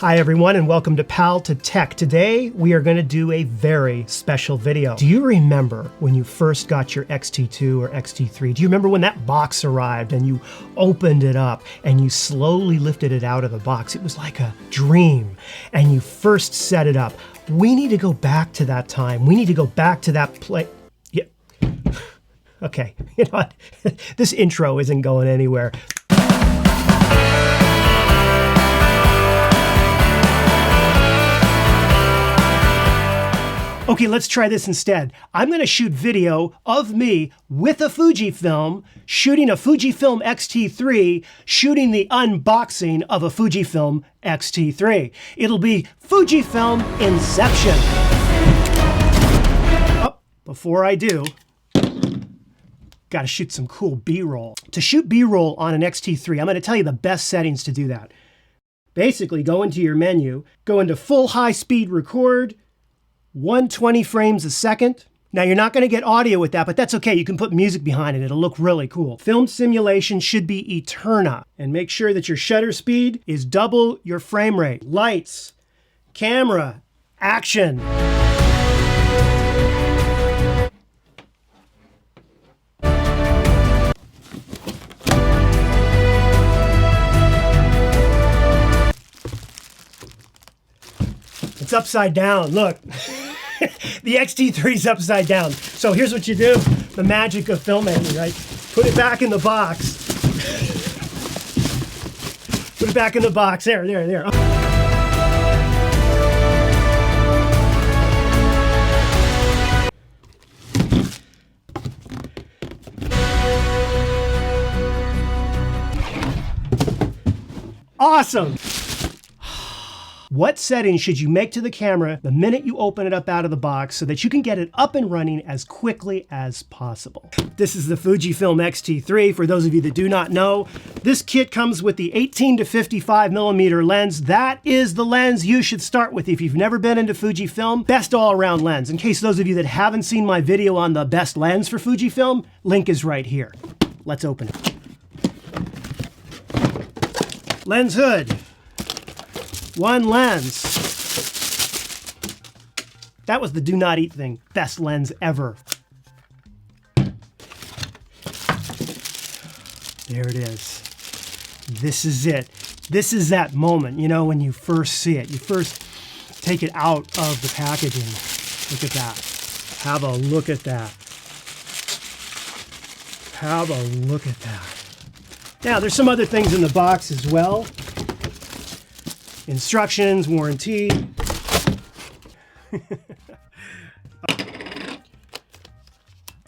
Hi everyone and welcome to Pal to Tech. Today we are going to do a very special video. Do you remember when you first got your XT2 or XT3? Do you remember when that box arrived and you opened it up and you slowly lifted it out of the box? It was like a dream and you first set it up. We need to go back to that time. We need to go back to that place. Yeah. Okay, you know what? This intro isn't going anywhere. Okay, let's try this instead. I'm gonna shoot video of me with a Fujifilm, shooting a Fujifilm XT3, shooting the unboxing of a Fujifilm XT3. It'll be Fujifilm Inception. Oh, before I do, gotta shoot some cool B-roll. To shoot B-roll on an XT3, I'm gonna tell you the best settings to do that. Basically, go into your menu, go into full high-speed record, 120 frames a second. Now you're not going to get audio with that, but that's okay. You can put music behind it. It'll look really cool. Film simulation should be Eterna. And make sure that your shutter speed is double your frame rate. Lights, camera, action. It's upside down, look. The XT3's upside down. So here's what you do. The magic of filmmaking, right? Put it back in the box. Put it back in the box. There. Awesome. What settings should you make to the camera the minute you open it up out of the box so that you can get it up and running as quickly as possible? This is the Fujifilm XT3. For those of you that do not know, this kit comes with the 18 to 55 millimeter lens. That is the lens you should start with if you've never been into Fujifilm. Best all-around lens. In case those of you that haven't seen my video on the best lens for Fujifilm, link is right here. Let's open it. Lens hood. One lens. That was the do not eat thing. Best lens ever. There it is. This is it. This is that moment, you know, when you first see it. You first take it out of the packaging. Look at that. Have a look at that. Have a look at that. Now, there's some other things in the box as well. Instructions, warranty.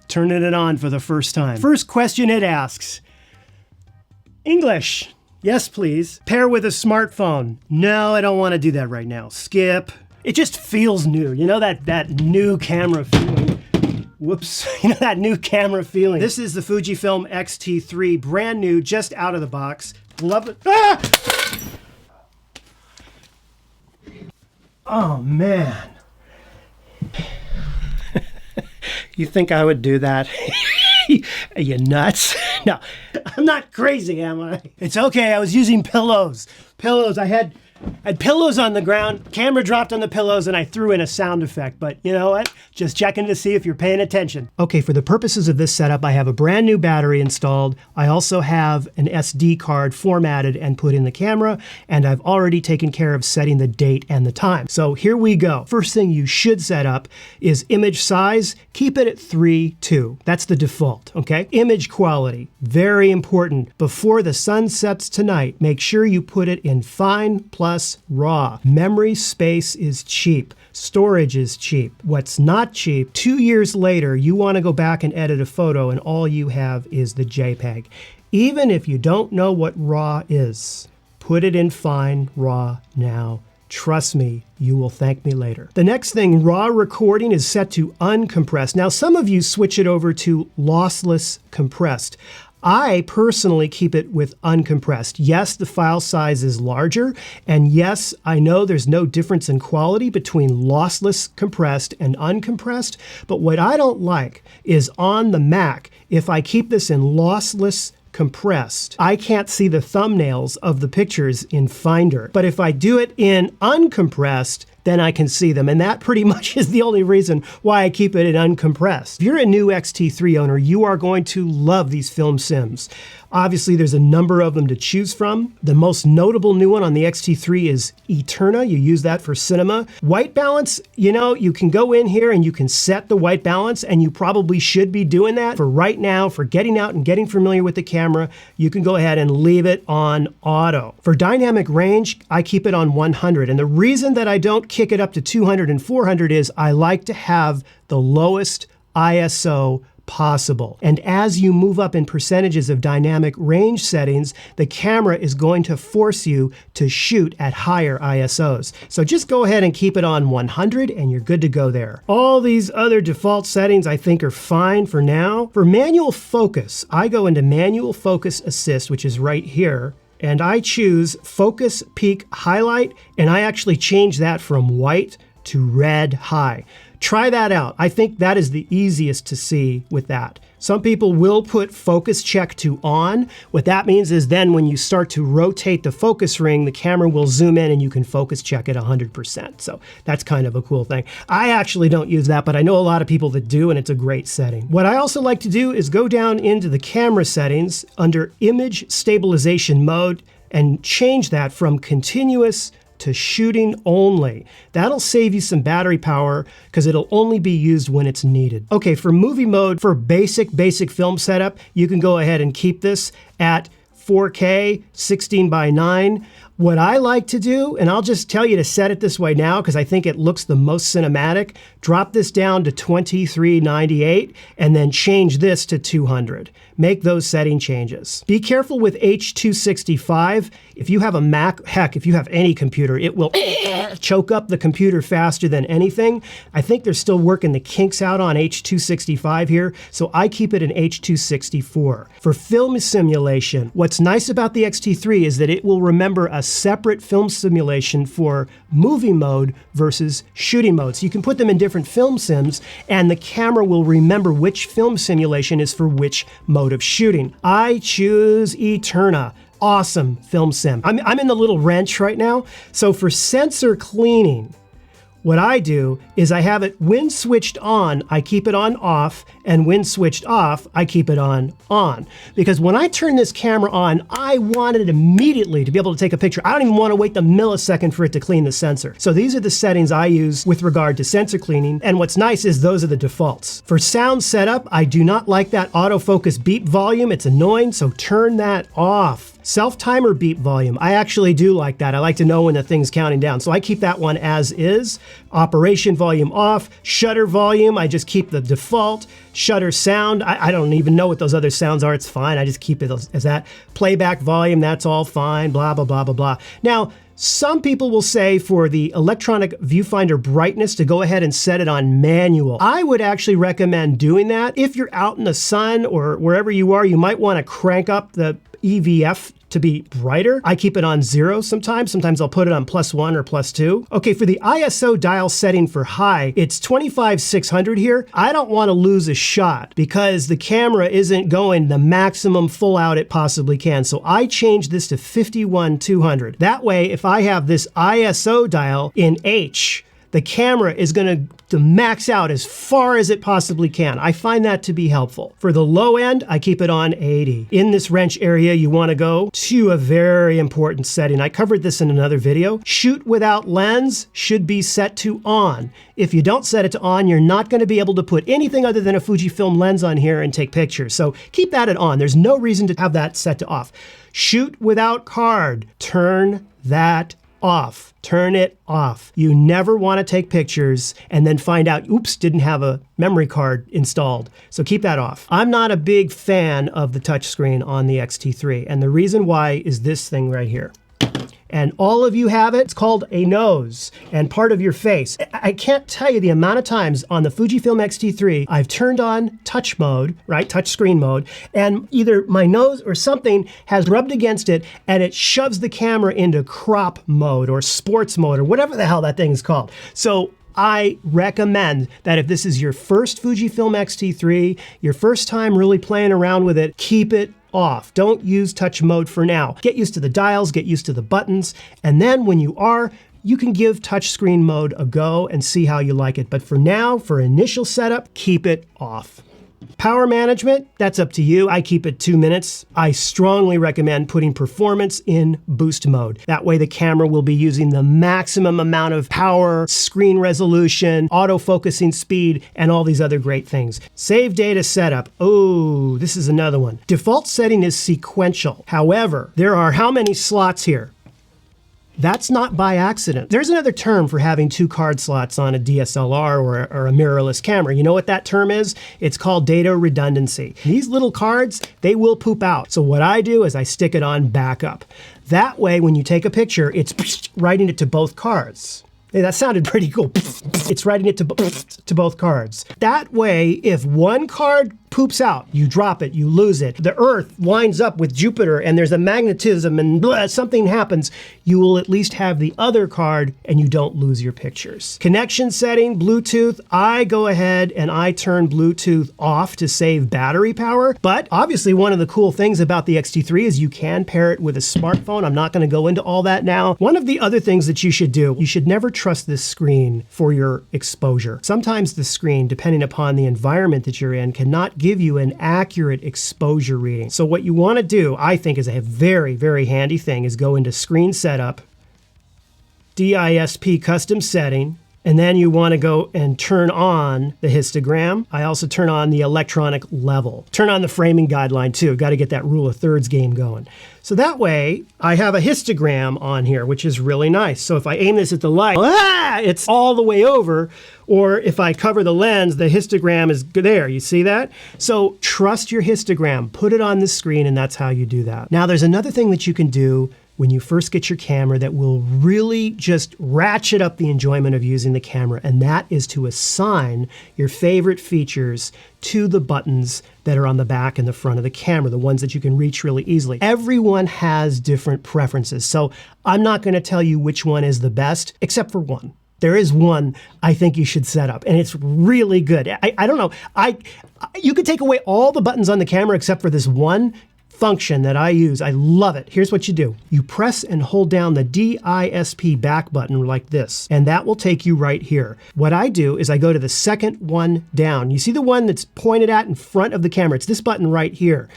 Turning it on for the first time. First question it asks, English, yes please. Pair with a smartphone. No, I don't want to do that right now. Skip. It just feels new. You know that new camera feeling. Whoops, you know that new camera feeling. This is the Fujifilm XT3, brand new, just out of the box. Love it. Ah! Oh man. You think I would do that? Are you nuts? No, I'm not crazy, am I? It's okay, I was using pillows. I had pillows on the ground, camera dropped on the pillows, and I threw in a sound effect. But you know what? Just checking to see if you're paying attention. Okay, for the purposes of this setup, I have a brand new battery installed. I also have an SD card formatted and put in the camera, and I've already taken care of setting the date and the time. So here we go. First thing you should set up is image size. Keep it at 3:2. That's the default, okay? Image quality, very important. Before the sun sets tonight, make sure you put it in fine plus raw. Memory space is cheap. Storage is cheap. What's not cheap, 2 years later, you want to go back and edit a photo and all you have is the JPEG. Even if you don't know what raw is, put it in fine raw now. Trust me, you will thank me later. The next thing, raw recording is set to uncompressed. Now, some of you switch it over to lossless compressed. I personally keep it with uncompressed. Yes, the file size is larger, and yes, I know there's no difference in quality between lossless compressed and uncompressed, but what I don't like is on the Mac, if I keep this in lossless compressed, I can't see the thumbnails of the pictures in Finder. But if I do it in uncompressed, then I can see them. And that pretty much is the only reason why I keep it in uncompressed. If you're a new XT3 owner, you are going to love these film sims. Obviously, there's a number of them to choose from. The most notable new one on the XT3 is Eterna. You use that for cinema. White balance, you know, you can go in here and you can set the white balance, and you probably should be doing that. For right now, for getting out and getting familiar with the camera, you can go ahead and leave it on auto. For dynamic range, I keep it on 100. And the reason that I don't kick it up to 200 and 400 is I like to have the lowest ISO possible. And as you move up in percentages of dynamic range settings, the camera is going to force you to shoot at higher ISOs. So just go ahead and keep it on 100 and you're good to go there. All these other default settings I think are fine for now. For manual focus, I go into manual focus assist, which is right here, and I choose focus peak highlight, and I actually change that from white to red high. Try that out. I think that is the easiest to see with that. Some people will put focus check to on. What that means is then when you start to rotate the focus ring, the camera will zoom in and you can focus check at 100%. So that's kind of a cool thing. I actually don't use that, but I know a lot of people that do, and it's a great setting. What I also like to do is go down into the camera settings under image stabilization mode and change that from continuous to shooting only. That'll save you some battery power because it'll only be used when it's needed. Okay, for movie mode, for basic film setup, you can go ahead and keep this at 4K, 16:9. What I like to do, and I'll just tell you to set it this way now because I think it looks the most cinematic, drop this down to 2398 and then change this to 200. Make those setting changes. Be careful with H.265. If you have a Mac, heck, if you have any computer, it will choke up the computer faster than anything. I think they're still working the kinks out on H.265 here, so I keep it in H.264. For film simulation, what's nice about the XT3 is that it will remember a separate film simulation for movie mode versus shooting mode. So you can put them in different film sims and the camera will remember which film simulation is for which mode of shooting. I choose Eterna. Awesome film sim. I'm in the little wrench right now. So for sensor cleaning, what I do is I have it when switched on, I keep it on off, and when switched off, I keep it on. Because when I turn this camera on, I want it immediately to be able to take a picture. I don't even want to wait the millisecond for it to clean the sensor. So these are the settings I use with regard to sensor cleaning, and what's nice is those are the defaults. For sound setup, I do not like that autofocus beep volume. It's annoying, so turn that off. Self-timer beep volume, I actually do like that. I like to know when the thing's counting down, so I keep that one as is. Operation volume off. Shutter volume, I just keep the default. Shutter sound, I don't even know what those other sounds are, it's fine. I just keep it as that. Playback volume, that's all fine, blah, blah, blah, blah, blah. Now, some people will say for the electronic viewfinder brightness to go ahead and set it on manual. I would actually recommend doing that. If you're out in the sun or wherever you are, you might want to crank up the EVF to be brighter. I keep it on 0 sometimes. Sometimes I'll put it on +1 or +2. Okay, for the ISO dial setting for high, it's 25/600 here. I don't want to lose a shot because the camera isn't going the maximum full out it possibly can. So I change this to 51/200. That way, if I have this ISO dial in H, the camera is going to max out as far as it possibly can. I find that to be helpful. For the low end, I keep it on 80. In this wrench area, you want to go to a very important setting. I covered this in another video. Shoot without lens should be set to on. If you don't set it to on, you're not going to be able to put anything other than a Fujifilm lens on here and take pictures. So keep that at on. There's no reason to have that set to off. Shoot without card. Turn that off. Turn it off. You never want to take pictures and then find out, oops, didn't have a memory card installed. So keep that off. I'm not a big fan of the touchscreen on the XT3, and the reason why is this thing right here. And all of you have it. It's called a nose and part of your face. I can't tell you the amount of times on the Fujifilm XT3 I've turned on touch mode, right, touch screen mode, and either my nose or something has rubbed against it and it shoves the camera into crop mode or sports mode or whatever the hell that thing is called. So I recommend that if this is your first Fujifilm X-T3, your first time really playing around with it, keep it off. Don't use touch mode for now. Get used to the dials, get used to the buttons, and then when you are, you can give touchscreen mode a go and see how you like it. But for now, for initial setup, keep it off. Power management, that's up to you. I keep it 2 minutes. I strongly recommend putting performance in boost mode. That way the camera will be using the maximum amount of power, screen resolution, autofocusing speed, and all these other great things. Save data setup. Oh, this is another one. Default setting is sequential. However, there are how many slots here? That's not by accident. There's another term for having 2 card slots on a DSLR or a mirrorless camera. You know what that term is? It's called data redundancy. These little cards, they will poop out. So what I do is I stick it on backup. That way, when you take a picture, it's writing it to both cards. Hey, that sounded pretty cool. It's writing it to both cards. That way, if one card poops out, you drop it, you lose it, the Earth lines up with Jupiter and there's a magnetism and something happens, you will at least have the other card and you don't lose your pictures. Connection setting, Bluetooth, I go ahead and I turn Bluetooth off to save battery power, but obviously one of the cool things about the X-T3 is you can pair it with a smartphone. I'm not going to go into all that now. One of the other things that you should do, you should never trust this screen for your exposure. Sometimes the screen, depending upon the environment that you're in, cannot give you an accurate exposure reading. So what you want to do, I think, is a very, very handy thing, is go into Screen Setup, DISP Custom Setting, and then you want to go and turn on the histogram. I also turn on the electronic level. Turn on the framing guideline too. Got to get that rule of thirds game going. So that way, I have a histogram on here, which is really nice. So if I aim this at the light, it's all the way over. Or if I cover the lens, the histogram is there. You see that? So trust your histogram. Put it on the screen, and that's how you do that. Now, there's another thing that you can do when you first get your camera that will really just ratchet up the enjoyment of using the camera, and that is to assign your favorite features to the buttons that are on the back and the front of the camera, the ones that you can reach really easily. Everyone has different preferences, so I'm not going to tell you which one is the best, except for one. There is one I think you should set up, and it's really good. I don't know. You could take away all the buttons on the camera except for this one function that I use. I love it. Here's what you do. You press and hold down the DISP back button like this, and that will take you right here. What I do is I go to the second one down. You see the one that's pointed at in front of the camera? It's this button right here.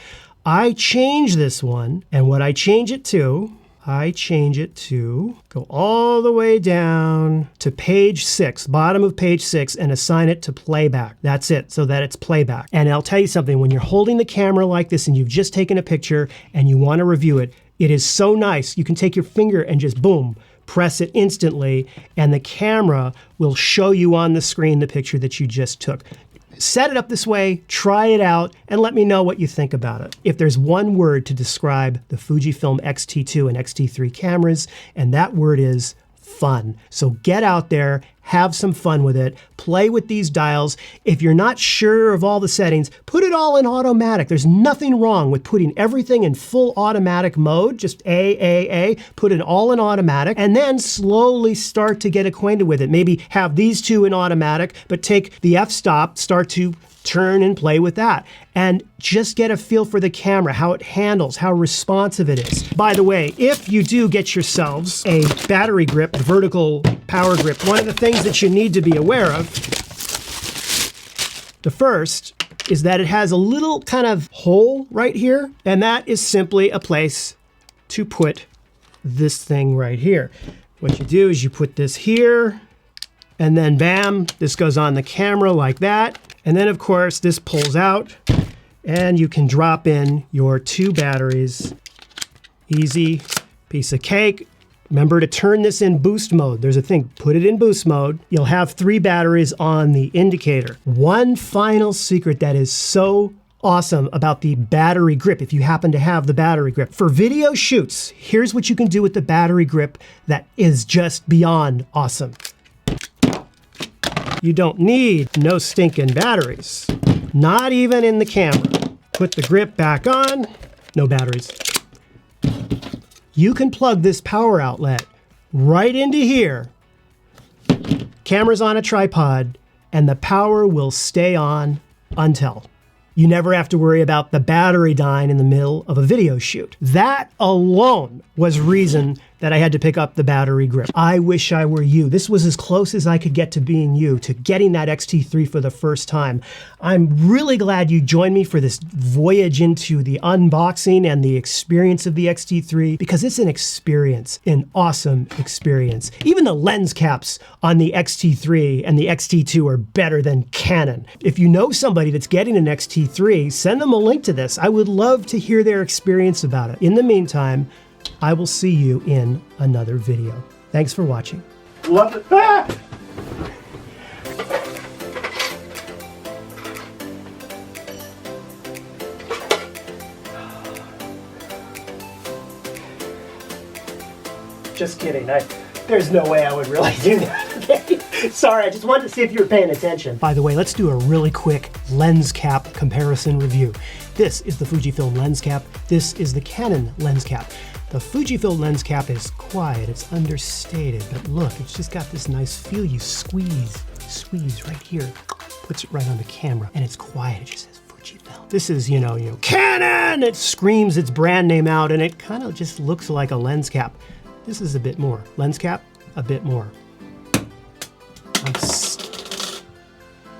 I change this one, and what I change it to go all the way down to page 6, bottom of page 6, and assign it to playback. That's it, so that it's playback. And I'll tell you something, when you're holding the camera like this and you've just taken a picture and you want to review it, it is so nice. You can take your finger and just boom, press it instantly, and the camera will show you on the screen the picture that you just took. Set it up this way, try it out, and let me know what you think about it. If there's one word to describe the Fujifilm X-T2 and X-T3 cameras, and that word is fun. So get out there, have some fun with it, play with these dials. If you're not sure of all the settings, put it all in automatic. There's nothing wrong with putting everything in full automatic mode, just put it all in automatic, and then slowly start to get acquainted with it. Maybe have these two in automatic, but take the f-stop, start to turn and play with that, and just get a feel for the camera, how it handles, how responsive it is. By the way, if you do get yourselves a battery grip, vertical power grip, one of the things that you need to be aware of, the first is that it has a little kind of hole right here, and that is simply a place to put this thing right here. What you do is you put this here, and then bam, this goes on the camera like that. And then of course this pulls out and you can drop in your 2 batteries. Easy piece of cake. Remember to turn this in boost mode. There's a thing, put it in boost mode. You'll have 3 batteries on the indicator. One final secret that is so awesome about the battery grip, if you happen to have the battery grip. For video shoots, here's what you can do with the battery grip that is just beyond awesome. You don't need no stinking batteries, not even in the camera. Put the grip back on, no batteries. You can plug this power outlet right into here. camera's on a tripod, and the power will stay on until. You never have to worry about the battery dying in the middle of a video shoot. That alone was reason that I had to pick up the battery grip. I wish I were you. This was as close as I could get to being you, to getting that XT3 for the first time. I'm really glad you joined me for this voyage into the unboxing and the experience of the XT3, because it's an experience, an awesome experience. Even the lens caps on the XT3 and the XT2 are better than Canon. If you know somebody that's getting an XT3, send them a link to this. I would love to hear their experience about it. In the meantime, I will see you in another video. Thanks for watching. Love it. Ah! Just kidding. There's no way I would really do that. Okay? Sorry, I just wanted to see if you were paying attention. By the way, let's do a really quick lens cap comparison review. This is the Fujifilm lens cap. This is the Canon lens cap. The Fujifilm lens cap is quiet, it's understated, but look, it's just got this nice feel. You squeeze right here, puts it right on the camera, and it's quiet, it just says Fujifilm. This is, you know, Canon! It screams its brand name out, and it kind of just looks like a lens cap. This is a bit more. Lens cap, a bit more. I'm